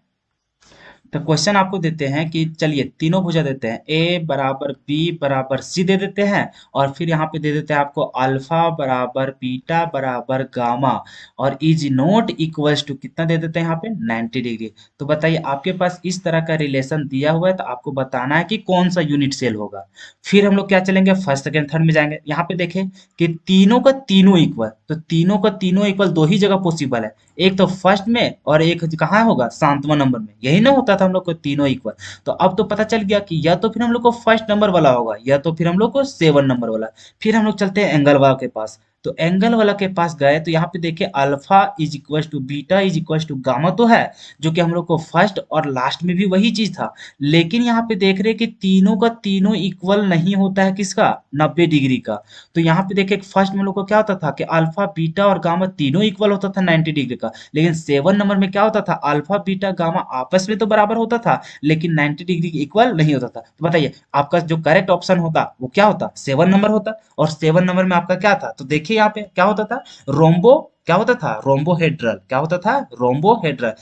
तो क्वेश्चन आपको देते हैं कि चलिए तीनों भुजा देते हैं, ए बराबर बी बराबर सी दे देते हैं, और फिर यहाँ पे दे देते हैं आपको अल्फा बराबर बीटा बराबर गामा, और इज नॉट इक्वल्स टू कितना दे देते हैं यहाँ पे, 90 डिग्री। तो बताइए आपके पास इस तरह का रिलेशन दिया हुआ है, तो आपको बताना है कि कौन सा यूनिट सेल होगा। फिर हम लोग क्या चलेंगे, फर्स्ट सेकेंड थर्ड में जाएंगे। यहाँ पे देखें कि तीनों का तीनों इक्वल, तो तीनों का तीनों इक्वल दो ही जगह पॉसिबल है, एक तो फर्स्ट में और एक कहाँ होगा, सातवां नंबर में। यही ना होता था हम लोग को तीनों इक्वल। तो अब तो पता चल गया कि या तो फिर हम लोग को फर्स्ट नंबर वाला होगा, या तो फिर हम लोग को सेवन नंबर वाला। फिर हम लोग चलते हैं एंगल वाला के पास। तो एंगल वाला के पास गए तो यहाँ पे देखिए alpha is equal to beta is equal to gamma तो है, जो कि हम लोग को फर्स्ट और लास्ट में भी वही चीज था। लेकिन यहाँ पे देख रहे हैं कि तीनों का तीनों इक्वल नहीं होता है, किसका, 90 डिग्री का। तो यहाँ पे देखिए फर्स्ट में लोग को क्या होता था कि अल्फा बीटा और गामा तीनों इक्वल होता था 90 डिग्री का। लेकिन सेवन नंबर में क्या होता था, अल्फा बीटा गामा आपस में तो बराबर होता था लेकिन 90 डिग्री के इक्वल नहीं होता था। तो बताइए आपका जो करेक्ट ऑप्शन होता वो क्या होता, सेवन नंबर होता। और सेवन नंबर में आपका क्या था, तो देखिए यहाँ पे क्या होता था, रोम्बो, क्या होता था, रोम्बोहेड्रल। क्या होता था, रोम्बोहेड्रल।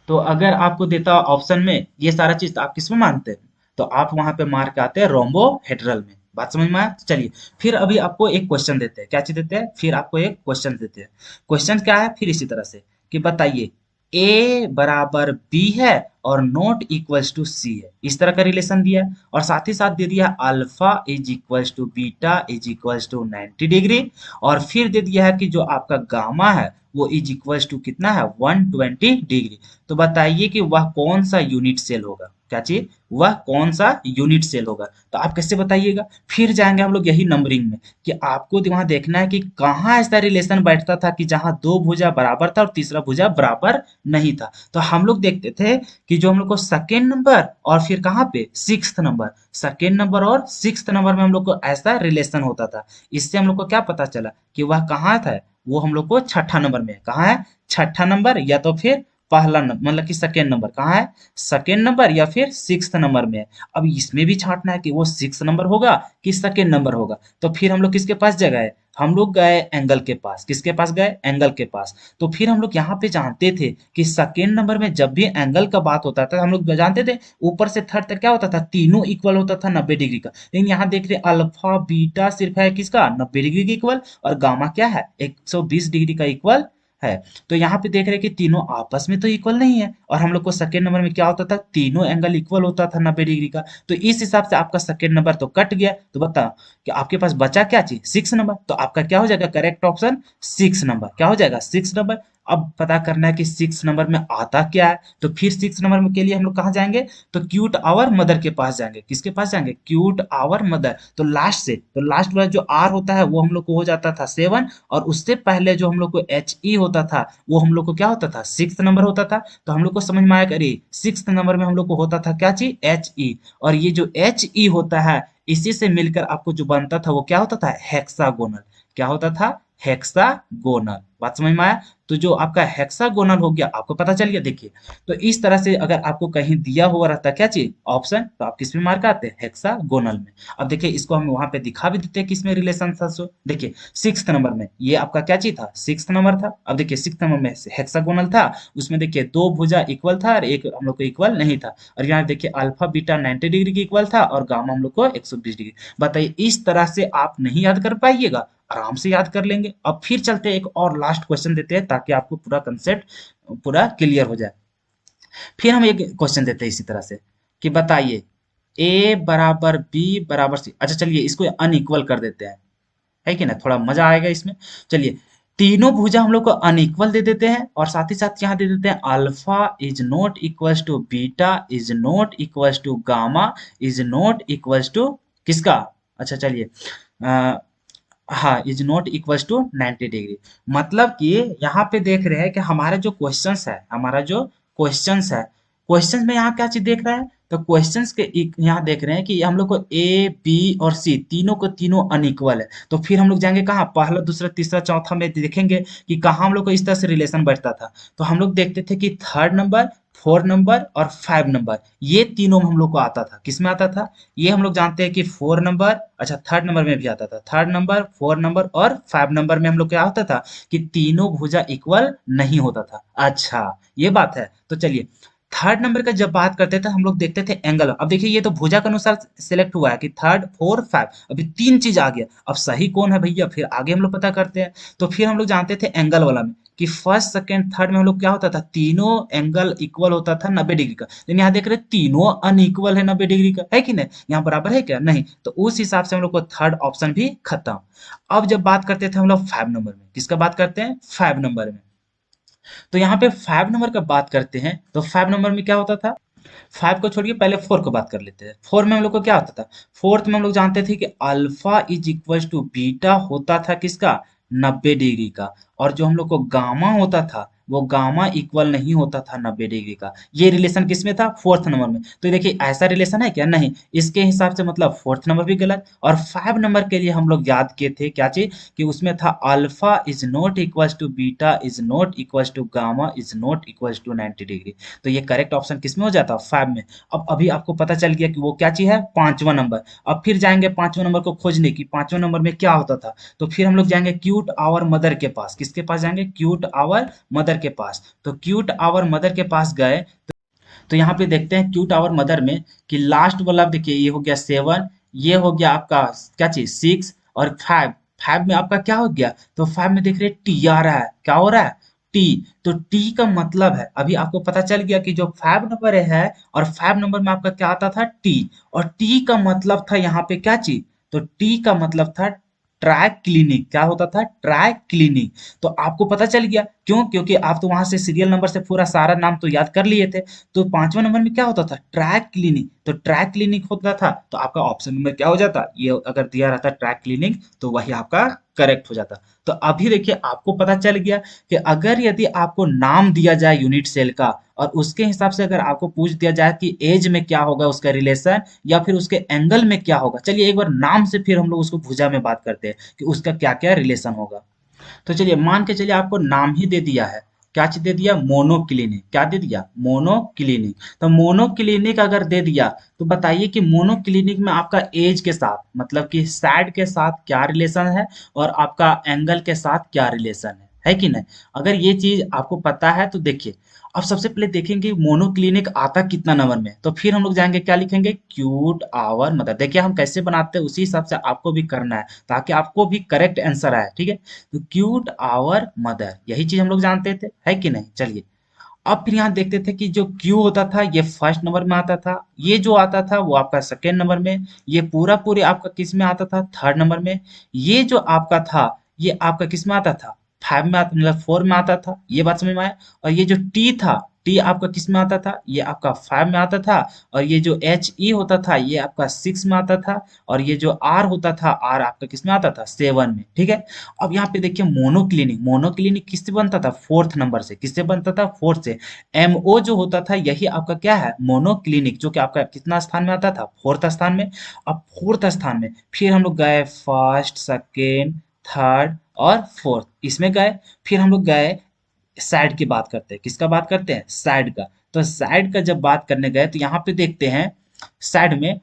तो अगर आपको देता ऑप्शन में ये सारा चीज तो आप किसमें मानते हैं, तो आप वहां पे मार के आते हैं रोम्बोहेड्रल में। बात समझ में आया। तो चलिए फिर अभी आपको एक क्वेश्चन देते हैं, क्या चीज देते हैं, फिर आपको एक क्वेश्चन देते हैं। क्वेश्चन क्या है, फिर इसी तरह से कि बताइए ए बराबर बी है और नॉट इक्वल्स टू सी है, इस तरह का रिलेशन दिया है। और साथ ही साथ दे दिया alpha is equals to beta is equals to 90 degree, और फिर दे दिया है कि जो आपका गामा है वो इज इक्वल्स टू कितना है, 120 डिग्री। तो बताइए कि वह कौन सा यूनिट सेल होगा, क्या चीज, वह कौन सा यूनिट सेल होगा। तो आप कैसे बताइएगा, फिर जाएंगे हम लोग यही नंबरिंग में कि आपको वहां देखना है कि कहाँ ऐसा रिलेशन बैठता था कि जहां दो भुजा बराबर था और तीसरा भुजा बराबर नहीं था। तो हम लोग देखते थे कि जो हम लोग को सेकेंड नंबर और फिर कहाँ पे, सिक्स्थ नंबर, सेकेंड नंबर और सिक्स्थ नंबर में हम लोग को ऐसा रिलेशन होता था। इससे हम लोग को क्या पता चला कि वह कहाँ था, वो हम लोग को छठा नंबर में है। कहाँ है, छठा नंबर, या तो फिर पहला नंबर, मतलब कि सेकेंड नंबर कहाँ है, सेकेंड नंबर या फिर सिक्स्थ नंबर में है। अब इसमें भी छांटना है कि वो सिक्स नंबर होगा कि सेकेंड नंबर होगा। तो फिर हम लोग किसके पास गए, हम लोग गए एंगल के पास। किसके पास गए, एंगल के पास। तो फिर हम लोग यहाँ पे जानते थे कि सेकेंड नंबर में जब भी एंगल का बात होता था हम लोग जानते थे ऊपर से थर्ड तक क्या होता था, तीनों इक्वल होता था 90 डिग्री का। लेकिन यहाँ देख रहे अल्फा बीटा सिर्फ है किसका, 90 डिग्री का इक्वल, और गामा क्या है, 120 डिग्री का इक्वल है। तो यहाँ पे देख रहे हैं कि तीनों आपस में तो इक्वल नहीं है, और हम लोग को सेकेंड नंबर में क्या होता था, तीनों एंगल इक्वल होता था 90 डिग्री का। तो इस हिसाब से आपका सेकेंड नंबर तो कट गया। तो बताओ कि आपके पास बचा क्या चीज, 6 नंबर। तो आपका क्या हो जाएगा करेक्ट ऑप्शन, 6 नंबर। क्या हो जाएगा, 6 नंबर। अब पता करना है कि 6 नंबर में आता क्या है। तो फिर 6 नंबर में के लिए हम लोग कहाँ जाएंगे, तो क्यूट आवर मदर के पास जाएंगे। किसके पास जाएंगे, क्यूट आवर मदर। तो लास्ट से, तो लास्ट वाला जो आर होता है वो हम लोग को हो जाता था 7, और उससे पहले जो हम लोग को एच ई होता था वो हम लोग को क्या होता था, 6 नंबर होता था। तो हम लोग को समझ में आया, अरे 6 नंबर में हम लोग को होता था क्या चीज, एच ई। और ये जो एच ई होता है, इसी से मिलकर आपको जो बनता था वो क्या होता था, हेक्सागोनल। क्या होता था, हेक्सागोनल। बात समझ में आया। तो जो आपका हेक्सागोनल हो गया, आपको पता चल गया। देखिए, तो इस तरह से अगर आपको कहीं दिया हुआ रहता क्या चीज, ऑप्शन, तो आप किस में मार्क आते हैं, हेक्सागोनल में। अब देखिए, इसको हम वहां पे दिखा भी देते हैं किसमें रिलेशन था। सो देखिए, 6 नंबर में ये आपका क्या चीज था, 6 नंबर था। अब देखिए 6 नंबर में हेक्सागोनल था, उसमें देखिए दो भुजा इक्वल था और एक हम लोग को इक्वल नहीं था। और यहाँ देखिए अल्फा बीटा 90 डिग्री की इक्वल था और गामा हम लोग को 120 डिग्री। बताइए, इस तरह से आप नहीं याद कर पाइएगा, आराम से याद कर लेंगे। अब फिर चलते हैं, एक और लास्ट क्वेश्चन देते हैं ताकि आपको पूरा कंसेप्ट पूरा क्लियर हो जाए। फिर हम एक क्वेश्चन देते हैं इसी तरह से कि बताइए ए बराबर बी बराबर सी। अच्छा चलिए, इसको अनइक्वल कर देते हैं, है कि ना, थोड़ा मजा आएगा इसमें। चलिए, तीनों भुजा हम लोग को अनइक्वल दे देते हैं, और साथ ही साथ यहाँ दे देते हैं alpha is not equals to beta is not equals to gamma is not equals to किसका। अच्छा चलिए, हाँ, is not equals to 90 degree. मतलब कि यहाँ पे देख रहे हैं कि हमारा जो क्वेश्चंस है, हमारा जो क्वेश्चंस है, क्वेश्चंस में यहाँ क्या चीज देख रहा है, तो क्वेश्चंस के यहाँ देख रहे हैं कि हम लोग को ए बी और सी तीनों को तीनों अनइक्वल है। तो फिर हम लोग जाएंगे कहाँ, पहला दूसरा तीसरा चौथा में देखेंगे कि कहाँ हम लोग को इस तरह से रिलेशन बैठता था। तो हम लोग देखते थे कि 3rd नंबर, 4 नंबर और 5 नंबर, ये तीनों में हम लोग को आता था। किस में आता था, ये हम लोग जानते हैं कि 4 नंबर, अच्छा 3rd नंबर में भी आता था। 3rd नंबर, 4 नंबर और 5 नंबर में हम लोग क्या होता था कि तीनों भुजा इक्वल नहीं होता था। अच्छा, ये बात है। तो चलिए, 3rd नंबर का जब बात करते थे हम लोग देखते थे एंगल। अब देखिए, ये तो भुजा के अनुसार सिलेक्ट हुआ है कि 3rd 4 5, अभी 3 चीज आ गया। अब सही कौन है भैया, फिर आगे हम लोग पता करते हैं। तो फिर हम लोग जानते थे एंगल वाला में कि फर्स्ट सेकंड थर्ड में हम लोग क्या होता था, तीनों एंगल इक्वल होता था 90 डिग्री का। लेकिन यहाँ देख रहे हैं तीनों अनइक्वल है 90 डिग्री का, है कि नहीं, यहाँ बराबर है क्या, नहीं। तो उस हिसाब से हम लोग को 3rd ऑप्शन भी खत्म। अब जब बात करते थे हम लोग 5 नंबर में, किसका बात करते हैं, 5 नंबर में। तो यहाँ पे 5 नंबर का बात करते हैं, तो 5 नंबर में क्या होता था, 5 को छोड़िए, पहले 4 को बात कर लेते हैं। 4 में हम लोग को क्या होता था, फोर्थ में हम लोग जानते थे कि alpha is equal to beta होता था किसका, 90 डिग्री का। और जो हम लोग को गामा होता था वो गामा इक्वल नहीं होता था 90 डिग्री का। ये रिलेशन किसमें था, 4th नंबर में। तो देखिए, ऐसा रिलेशन है क्या, नहीं। इसके हिसाब से मतलब 4th नंबर भी गलत। और 5 नंबर के लिए हम लोग याद किए थे क्या चीज, कि उसमें था alpha is not equal to beta is not equal to gamma is not equal to 90 degree. तो ये करेक्ट ऑप्शन किसमें हो जाता है, 5 में। अब अभी आपको पता चल गया कि वो क्या चीज है, 5वां नंबर। अब फिर जाएंगे 5वें नंबर को खोजने की, 5वें नंबर में क्या होता था। तो फिर हम लोग जाएंगे क्यूट आवर मदर के पास। किसके पास जाएंगे, क्यूट आवर मदर के पास। तो क्यूट आवर मदर के पास गए, तो यहाँ पे देखते हैं क्यूट आवर मदर में कि लास्ट वाला देखिए, ये हो गया 7, ये हो गया आपका क्या चीज 6, और 5। 5 में आपका क्या हो गया, तो 5 में देख रहे टी आ रहा है, क्या हो रहा है, टी। तो टी का मतलब है, अभी आपको पता चल गया कि जो 5 नंबर है और 5 नंबर में आपका क्या आता था, टी। और टी का मतलब था यहाँ पे क्या चीज, तो टी का मतलब था ट्राई क्लिनिक। क्या होता था, ट्राई क्लिनिक। तो आपको पता चल गया, क्यों, क्योंकि आप तो वहां से सीरियल नंबर से पूरा सारा नाम तो याद कर लिए थे। तो 5वें नंबर में क्या होता था, ट्रैक क्लिनिक। तो ट्रैक क्लिनिक होता था, तो आपका ऑप्शन नंबर क्या हो जाता, ये अगर दिया रहता ट्रैक क्लिनिक तो वही आपका करेक्ट हो जाता। तो अभी देखिए, आपको पता चल गया कि अगर यदि आपको नाम दिया जाए यूनिट सेल का, और उसके हिसाब से अगर आपको पूछ दिया जाए कि एज में क्या होगा उसका रिलेशन, या फिर उसके एंगल में क्या होगा। चलिए एक बार नाम से फिर हम लोग उसको भुजा में बात करते हैं कि उसका क्या क्या रिलेशन होगा। तो चलिए, मान के चलिए आपको नाम ही दे दिया है, क्या चीज दे दिया, मोनोक्लिनिक। क्या दे दिया, मोनोक्लिनिक। तो मोनोक्लिनिक अगर दे दिया, तो बताइए कि मोनोक्लिनिक में आपका एज के साथ मतलब कि सैड के साथ क्या रिलेशन है, और आपका एंगल के साथ क्या रिलेशन है। है कि नहीं। अगर ये चीज आपको पता है तो देखिए, अब सबसे पहले देखेंगे मोनोक्लिनिक आता कितना नंबर में, तो फिर हम लोग जाएंगे क्या लिखेंगे, क्यूट आवर मदर। देखिए हम कैसे बनाते हैं उसी हिसाब से आपको भी करना है ताकि आपको भी करेक्ट आंसर आए, ठीक है। तो क्यूट आवर मदर, यही चीज हम लोग जानते थे, है कि नहीं। चलिए अब फिर यहाँ देखते थे कि जो क्यू होता था ये फर्स्ट नंबर में आता था, ये जो आता था वो आपका सेकेंड नंबर में, ये पूरा पूरी आपका किस में आता था, थर्ड नंबर में। ये जो आपका था ये आपका किस में आता था, फाइव में आता, मतलब फोर में आता था, ये बात समझ में आया। और ये जो टी था, टी आपका किस में आता था, ये आपका फाइव में आता था। और ये जो एच ई होता था ये आपका सिक्स में आता था। और ये जो आर होता था, आर आपका किस में आता था, सेवन में, ठीक है। अब यहाँ पे देखिए मोनोक्लिनिक, मोनोक्लिनिक किससे बनता था, फोर्थ नंबर से। किससे बनता था, फोर्थ से। एमओ जो होता था यही आपका क्या है, मोनोक्लिनिक, जो कि आपका कितना स्थान में आता था, फोर्थ स्थान में। अब फोर्थ स्थान में फिर हम लोग गए फर्स्ट, सेकेंड, थर्ड और फोर्थ, इसमें गए। फिर हम लोग गए सैड की बात करते हैं, किसका बात करते हैं, सैड का। तो सैड का जब बात करने गए तो यहाँ पे देखते हैं सैड में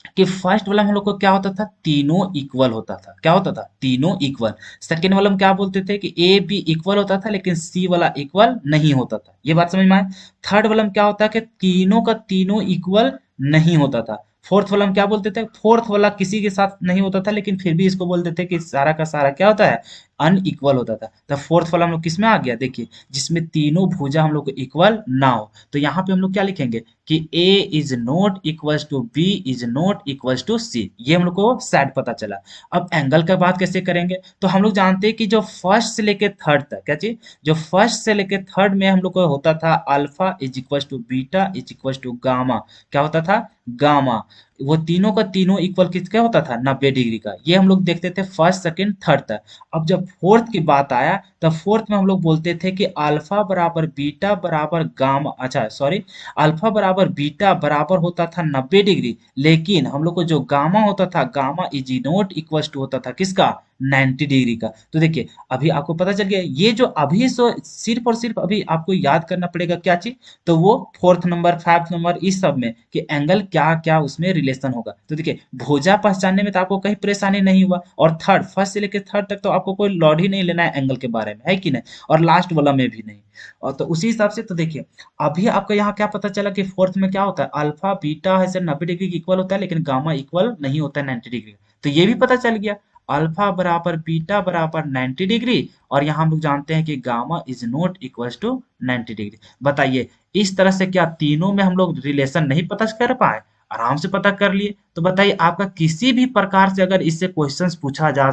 कि फर्स्ट वाला में हम लोग को क्या होता था, तीनों इक्वल होता था। क्या होता था, तीनों इक्वल। सेकंड वाला में क्या बोलते थे कि ए बी इक्वल होता था लेकिन सी वाला इक्वल नहीं होता था, ये बात समझ में आए। थर्ड वाला में क्या होता है कि तीनों का तीनों इक्वल नहीं होता था। फोर्थ वाला में क्या बोलते थे, फोर्थ वाला किसी के साथ नहीं होता था लेकिन फिर भी इसको बोलते थे कि सारा का सारा क्या होता है, अनइक्वल होता था। तो फोर्थ वाला हम लोग किस में आ गया, देखिए जिसमें तीनों भुजा हम लोग को इक्वल ना हो। तो यहाँ पे हम लोग क्या लिखेंगे कि A is not equals to B is not equals to C, ये हम लोग को सेट पता चला। अब एंगल का बात कैसे करेंगे, तो हम लोग जानते हैं कि जो फर्स्ट से लेके थर्ड तक, क्या चीज, जो फर्स्ट से लेके थर्ड में हम लोग को होता था alpha is equals to beta is equals to gamma. क्या होता था, गामा। वो तीनों का तीनों इक्वल किस क्या होता था, 90 डिग्री का। ये हम लोग देखते थे फर्स्ट सेकंड थर्ड तक। अब जब फोर्थ की बात आया तब फोर्थ में हम लोग बोलते थे कि अल्फा बराबर बीटा बराबर गामा, अच्छा सॉरी, अल्फा बराबर बीटा बराबर होता था 90 डिग्री, लेकिन हम लोग को जो गामा होता था, gamma is not equal to होता था किसका, 90 डिग्री का। तो देखिए अभी आपको पता चल गया, ये जो अभी सिर्फ और सिर्फ अभी आपको याद करना पड़ेगा क्या चीज, तो वो फोर्थ नंबर फाइव नंबर इस सब में कि एंगल क्या क्या उसमें रिलेशन होगा। तो देखिए भुजा पहचानने में तो आपको कहीं परेशानी नहीं हुआ, और थर्ड फर्स्ट से लेकर थर्ड तक तो आपको कोई लॉड ही नहीं लेना है एंगल के बारे में, है कि नहीं, और लास्ट वाला में भी नहीं। और तो उसी हिसाब से तो देखिए अभी आपको यहाँ क्या पता चला कि फोर्थ में क्या होता है, अल्फा बीटा है सर 90 डिग्री की इक्वल होता है लेकिन गामा इक्वल नहीं होता है 90 डिग्री। तो ये भी पता चल गया, अल्फा बराबर बीटा बराबर 90 डिग्री, और यहाँ हम लोग जानते हैं कि gamma is not equal to 90 degree. बताइए इस तरह से क्या तीनों में हम लोग रिलेशन नहीं पता कर पाए, आराम से पता कर लिए। तो बताइए आपका किसी भी प्रकार से अगर इससे क्वेश्चंस पूछा जा,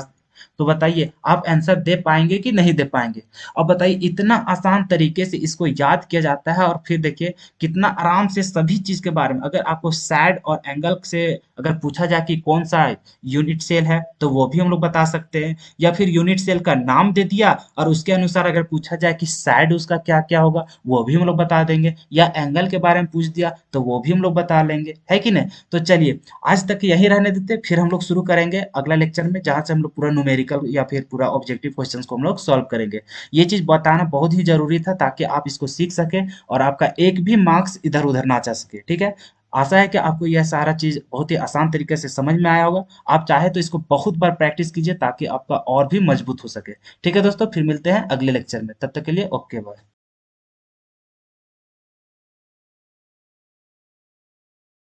तो बताइए आप आंसर दे पाएंगे कि नहीं दे पाएंगे। अब बताइए इतना आसान तरीके से इसको याद किया जाता है, और फिर देखिए कितना आराम से सभी चीज के बारे में, अगर आपको सैड और एंगल से अगर पूछा जाए कि कौन सा यूनिट सेल है तो वो भी हम लोग बता सकते हैं, या फिर यूनिट सेल का नाम दे दिया और उसके अनुसार अगर पूछा जाए कि सैड उसका क्या क्या होगा वो भी हम लोग बता देंगे, या एंगल के बारे में पूछ दिया तो वो भी हम लोग बता लेंगे, है कि नहीं। तो चलिए आज तक यही रहने देते, फिर हम लोग शुरू करेंगे अगला लेक्चर में जहाँ से हम लोग पूरा न्यूमेरिकल या फिर पूरा ऑब्जेक्टिव क्वेश्चंस को हम लोग सॉल्व करेंगे। ये चीज बताना बहुत ही जरूरी था ताकि आप इसको सीख सके और आपका एक भी मार्क्स इधर उधर ना जा सके, ठीक है। आशा है कि आपको यह सारा चीज बहुत ही आसान तरीके से समझ में आया होगा। आप चाहे तो इसको बहुत बार प्रैक्टिस कीजिए ताकि आपका और भी मजबूत हो सके। ठीक है दोस्तों, फिर मिलते हैं अगले लेक्चर में, तब तक के लिए ओके बाय।